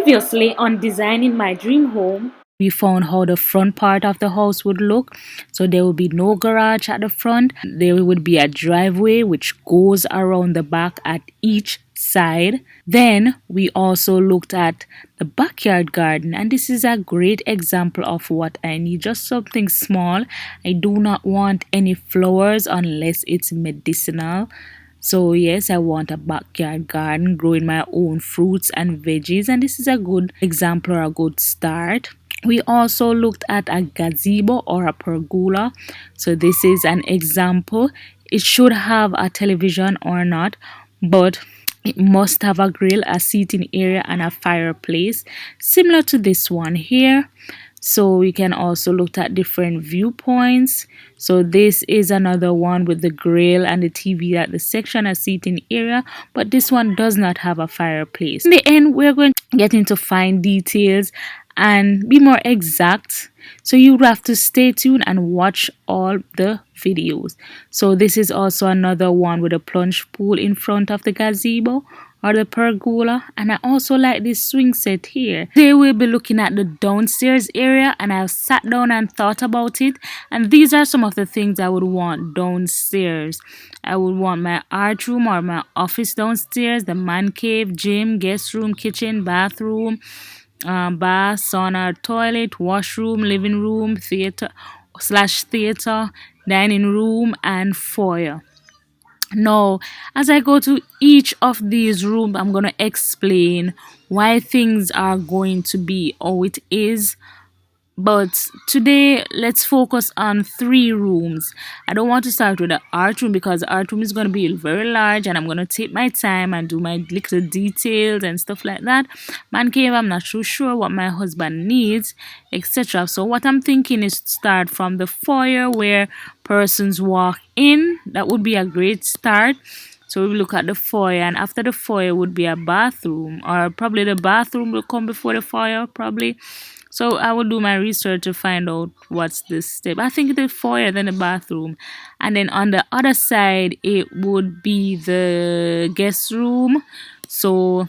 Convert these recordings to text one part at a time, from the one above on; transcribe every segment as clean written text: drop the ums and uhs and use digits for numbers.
Previously on designing my dream home, we found how the front part of the house would look. So there would be no garage at the front. There would be a driveway which goes around the back at each side. Then we also looked at the backyard garden, and this is a great example of what I need. Just something small. I do not want any flowers unless it's medicinal. So yes, I want a backyard garden growing my own fruits and veggies, and this is a good example or a good start. We also looked at a gazebo or a pergola. So this is an example. It should have a television or not, but it must have a grill, a seating area, and a fireplace, similar to this one here. So we can also look at different viewpoints. So this is another one with the grill and the TV at the section, a seating area, but this one does not have a fireplace. In the end, we're going to get into fine details and be more exact. So you have to stay tuned and watch all the videos. So this is also another one with a plunge pool in front of the gazebo or the pergola, and I also like this swing set here. Today we'll be looking at the downstairs area, and I've sat down and thought about it, and these are some of the things I would want downstairs. I would want my art room or my office downstairs, the man cave, gym, guest room, kitchen, bathroom, bath, sauna, toilet, washroom, living room, theater, dining room, and foyer. Now, as I go to each of these rooms, I'm going to explain why things are going to be how it is. But today, let's focus on 3 rooms. I don't want to start with the art room because the art room is going to be very large, and I'm going to take my time and do my little details and stuff like that. Man cave, I'm not too sure what my husband needs, etc. So what I'm thinking is to start from the foyer where persons walk in. That would be a great start. So we look at the foyer, and after the foyer would be a bathroom, or probably the bathroom will come before the foyer, probably. So I will do my research to find out what's this step. I think the foyer, then the bathroom. And then on the other side, it would be the guest room. So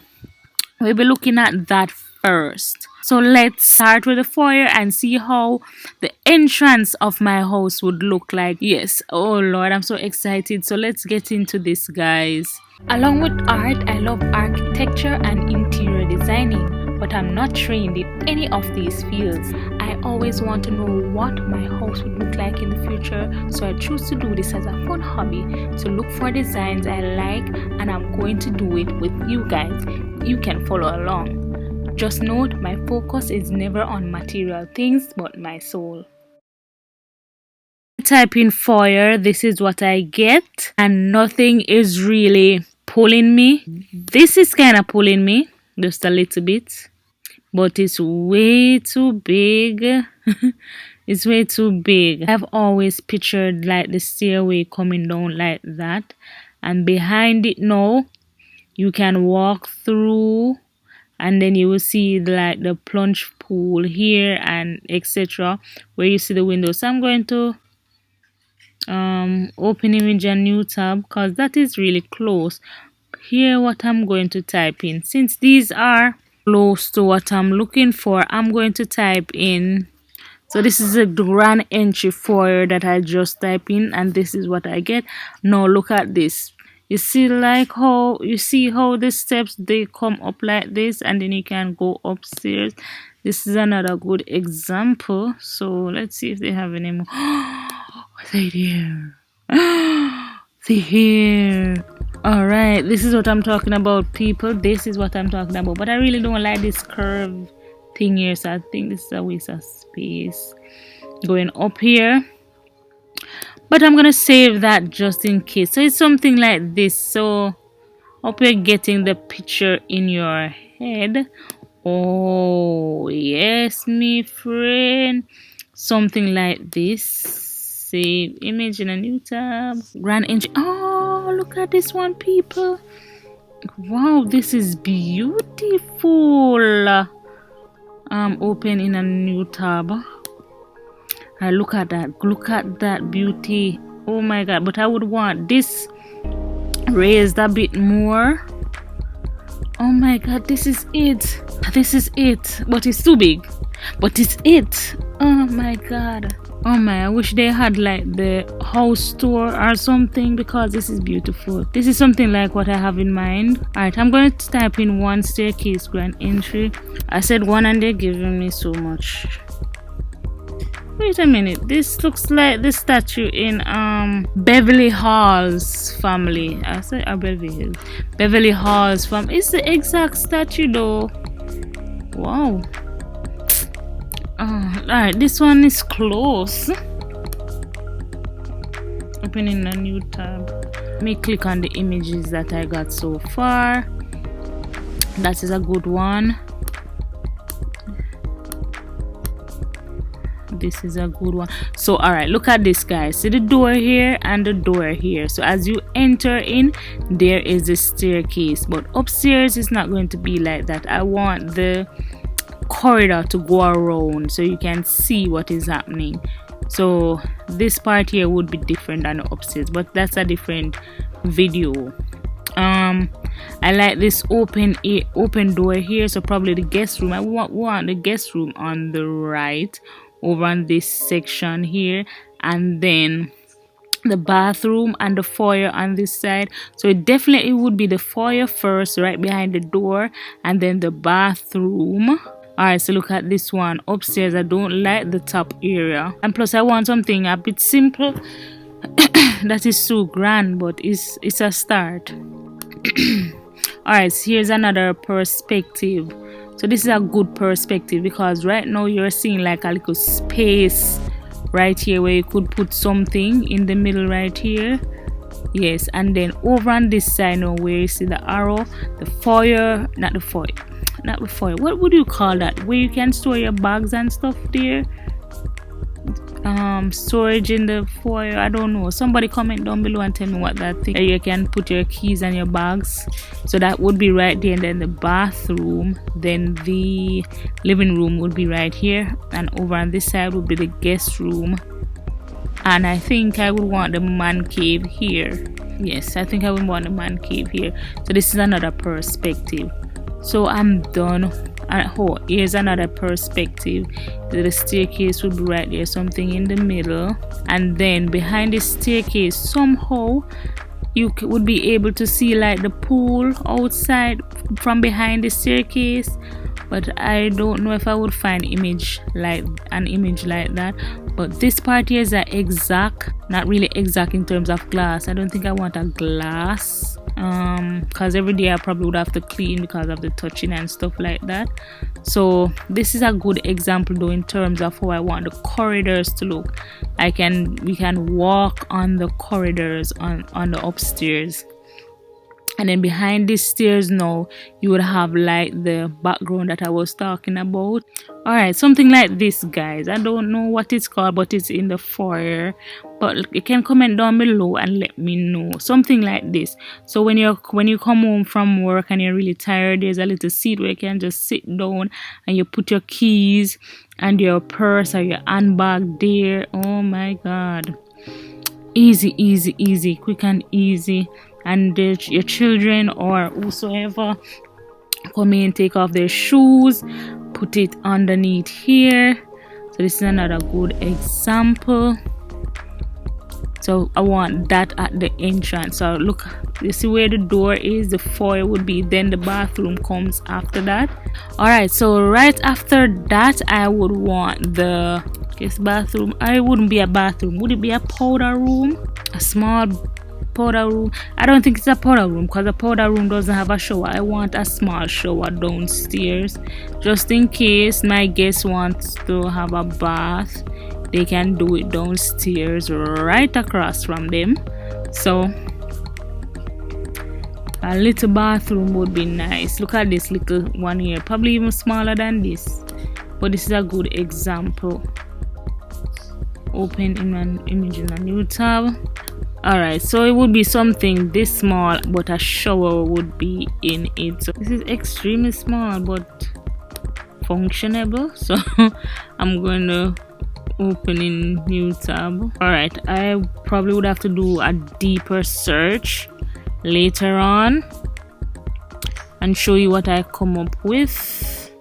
we'll be looking at that first. So let's start with the foyer and see how the entrance of my house would look like. Yes, oh Lord, I'm so excited. So let's get into this, guys. Along with art, I love architecture and interior designing, but I'm not trained in any of these fields. I always want to know what my house would look like in the future, so I choose to do this as a fun hobby, to look for designs I like, and I'm going to do it with you guys. You can follow along. Just note, my focus is never on material things but my soul. Type in foyer, this is what I get, and nothing is really pulling me. This is kind of pulling me just a little bit, but it's way too big. It's way too big. I've always pictured like the stairway coming down like that, and behind it now you can walk through, and then you will see like the plunge pool here and etc. where you see the window. So I'm going to open image a new tab because that is really close. Here what I'm going to type in, since these are close to what I'm looking for, I'm going to type in. So this is a grand entry foyer that I just type in, and this is what I get. Now look at this. You see like how the steps, they come up like this, and then you can go upstairs. This is another good example. So let's see if they have any more. They here. They here. All right, this is what I'm talking about, people. This is what I'm talking about. But I really don't like this curve thing here, so I think this is a waste of space going up here. But I'm gonna save that just in case. So it's something like this. So hope you're getting the picture in your head. Oh yes, me friend. Something like this. Save image in a new tab. Grand engine. Oh, look at this one, people. Wow, this is beautiful. Open in a new tab. Look at that. Look at that beauty. Oh my god. But I would want this raised a bit more. Oh my god, this is it. This is it. But it's too big. But it's it. Oh my god. Oh my, I wish they had like the house tour or something, because this is beautiful. This is something like what I have in mind. Alright, I'm going to type in 1 staircase grand entry. I said 1 and they're giving me so much. Wait a minute, this looks like the statue in Beverly Hall's family. I said Beverly Hills. Beverly Hall's family. It's the exact statue though. Wow. Alright, this one is close. Opening a new tab. Let me click on the images that I got so far. That is a good one. This is a good one. So alright, look at this, guys. See the door here and the door here. So as you enter in, there is a staircase, but upstairs it's not going to be like that. I want the corridor to go around so you can see what is happening. So this part here would be different than the upstairs, but that's a different video. I like this open door here, so probably the guest room. I want the guest room on the right over on this section here, and then the bathroom and the foyer on this side. So it definitely would be the foyer first, right behind the door, and then the bathroom. Alright, so look at this one upstairs. I don't like the top area, and plus I want something a bit simple. That is so grand, but it's a start. Alright, so here's another perspective. So this is a good perspective, because right now you're seeing like a little space right here where you could put something in the middle right here. Yes, and then over on this side now where you see the arrow, the foyer, not the foyer, what would you call that, where you can store your bags and stuff there? Storage in the foyer, I don't know. Somebody comment down below and tell me what that thing, you can put your keys and your bags. So that would be right there, and then the bathroom, then the living room would be right here, and over on this side would be the guest room. And I think I would want the man cave here. Yes, I think I would want the man cave here. So this is another perspective. So I'm done. Oh, here's another perspective. The staircase would be right there, something in the middle, and then behind the staircase somehow you would be able to see like the pool outside from behind the staircase. But I don't know if I would find an image like that. But this part here is exact, not really exact in terms of glass. I don't think I want a glass, because every day I probably would have to clean because of the touching and stuff like that. So this is a good example though in terms of how I want the corridors to look. We can walk on the corridors on the upstairs. And then behind these stairs now you would have like the background that I was talking about. Alright, something like this, guys. I don't know what it's called, but it's in the foyer. But you can comment down below and let me know. Something like this. So when you come home from work and you're really tired, there's a little seat where you can just sit down and you put your keys and your purse or your handbag there. Oh my god. Easy, easy, easy, quick and easy. And your children or whosoever come in, take off their shoes, put it underneath here. So this is another good example. So I want that at the entrance. So look, you see where the door is, the foyer would be, then the bathroom comes after that. Alright, so right after that I would want the bathroom. I wouldn't be a bathroom. Would it be a powder room? A small powder room? I don't think it's a powder room, because a powder room doesn't have a shower. I want a small shower downstairs, just in case my guests want to have a bath. They can do it downstairs right across from them. So a little bathroom would be nice. Look at this little one here, probably even smaller than this, but this is a good example. Open in an image in a new tab. Alright, so it would be something this small, but a shower would be in it. So this is extremely small but functionable. So I'm going to open in new tab. Alright, I probably would have to do a deeper search later on. and show you what I come up with.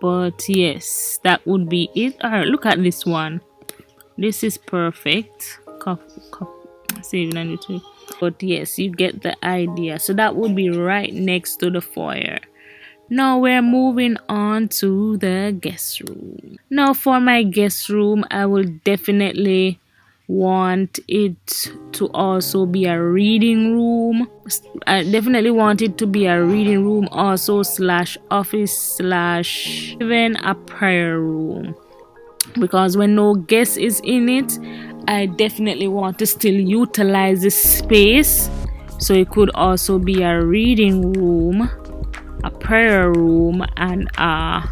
But yes, that would be it. Alright, look at this one. This is perfect. Saving on YouTube. But yes, you get the idea. So that would be right next to the foyer. Now we're moving on to the guest room. Now for my guest room, I will definitely want it to also be a reading room. I definitely want it to be a reading room also slash office slash even a prayer room, because when no guest is in it, I definitely want to still utilize this space. So it could also be a reading room, a prayer room, and a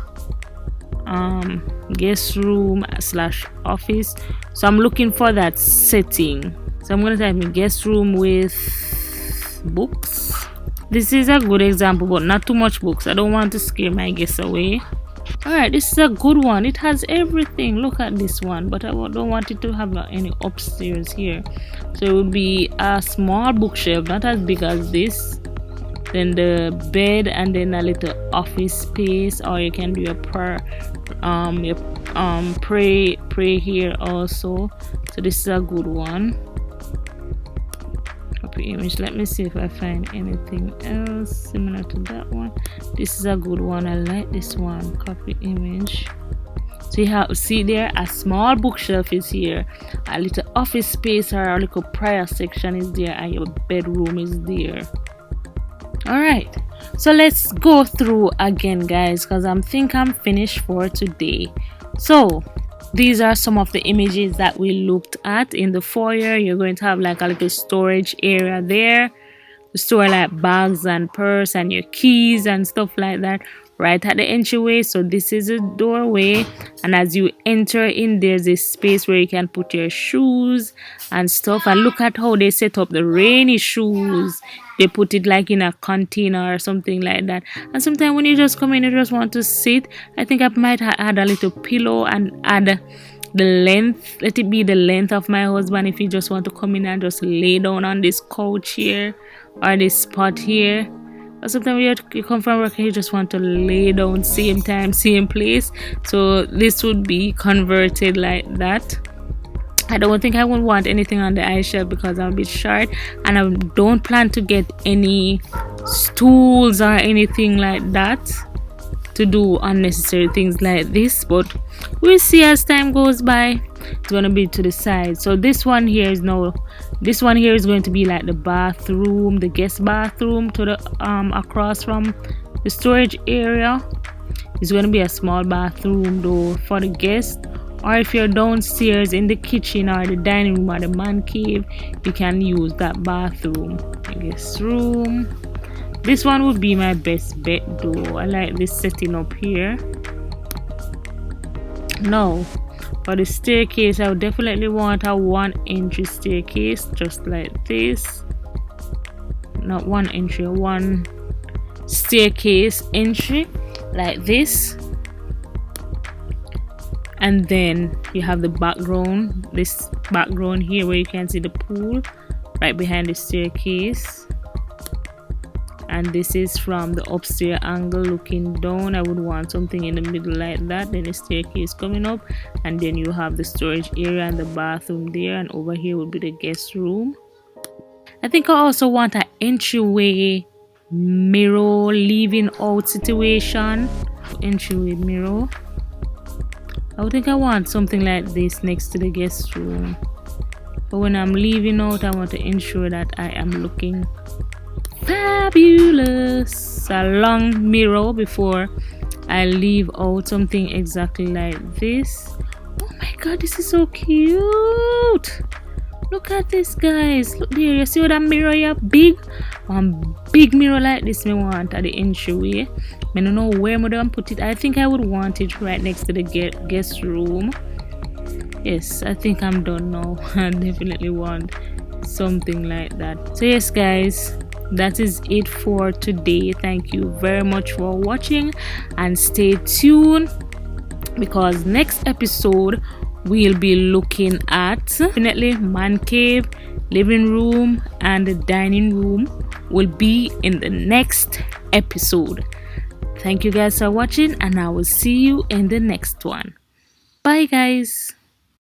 guest room slash office. So I'm looking for that setting. So I'm gonna type in guest room with books. This is a good example, but not too much books. I don't want to scare my guests away. Alright, this is a good one. It has everything. Look at this one, but I don't want it to have any upstairs here. So it would be a small bookshelf, not as big as this, then the bed, and then a little office space, or you can do your prayer, pray here also. So this is a good one. Copy image. Let me see if I find anything else similar to that one. This is a good one. I like this one. Copy image. So you have see there, a small bookshelf is here, a little office space or a little prayer section is there, and your bedroom is there. Alright, so let's go through again, guys, because I think I'm finished for today. So these are some of the images that we looked at. In the foyer, you're going to have like a little storage area there to store like bags and purse and your keys and stuff like that right at the entryway. So this is a doorway, and as you enter in, there's a space where you can put your shoes and stuff. And look at how they set up the rainy shoes. They put it like in a container or something like that. And sometimes when you just come in, you just want to sit. I think I might add a little pillow and add the length. Let it be the length of my husband if you just want to come in and just lay down on this couch here or this spot here. Or sometimes you come from work and you just want to lay down same time, same place. So this would be converted like that. I don't think I would want anything on the ice shelf because I'm a bit short, and I don't plan to get any stools or anything like that to do unnecessary things like this, but we'll see as time goes by. It's gonna be to the side. So this one here is going to be like the bathroom, the guest bathroom, to the across from the storage area. It's going to be a small bathroom though for the guest. Or if you're downstairs in the kitchen or the dining room or the man cave, you can use that bathroom. The guest room. This one would be my best bet though. I like this setting up here. Now, for the staircase, I would definitely want a 1 entry staircase, just like this. Not 1 entry, 1 staircase entry, like this. And then you have the background, this background here where you can see the pool right behind the staircase. And this is from the upstairs angle looking down. I would want something in the middle like that. Then the staircase coming up, and then you have the storage area and the bathroom there, and over here will be the guest room. I think I also want an entryway mirror leaving out situation. Entryway mirror. I would think I want something like this next to the guest room. But when I'm leaving out, I want to ensure that I am looking fabulous. A long mirror before I leave out, something exactly like this. Oh my god, this is so cute. Look at this, guys. Look there, you see what that mirror here? Big mirror like this me want at the entryway. I don't know where I'm gonna put it. I think I would want it right next to the guest room. Yes, I think I'm done now. I definitely want something like that. So yes, guys, that is it for today. Thank you very much for watching, and stay tuned because next episode we'll be looking at definitely man cave, living room, and the dining room. will be in the next episode. Thank you guys for watching, and I will see you in the next one. Bye guys.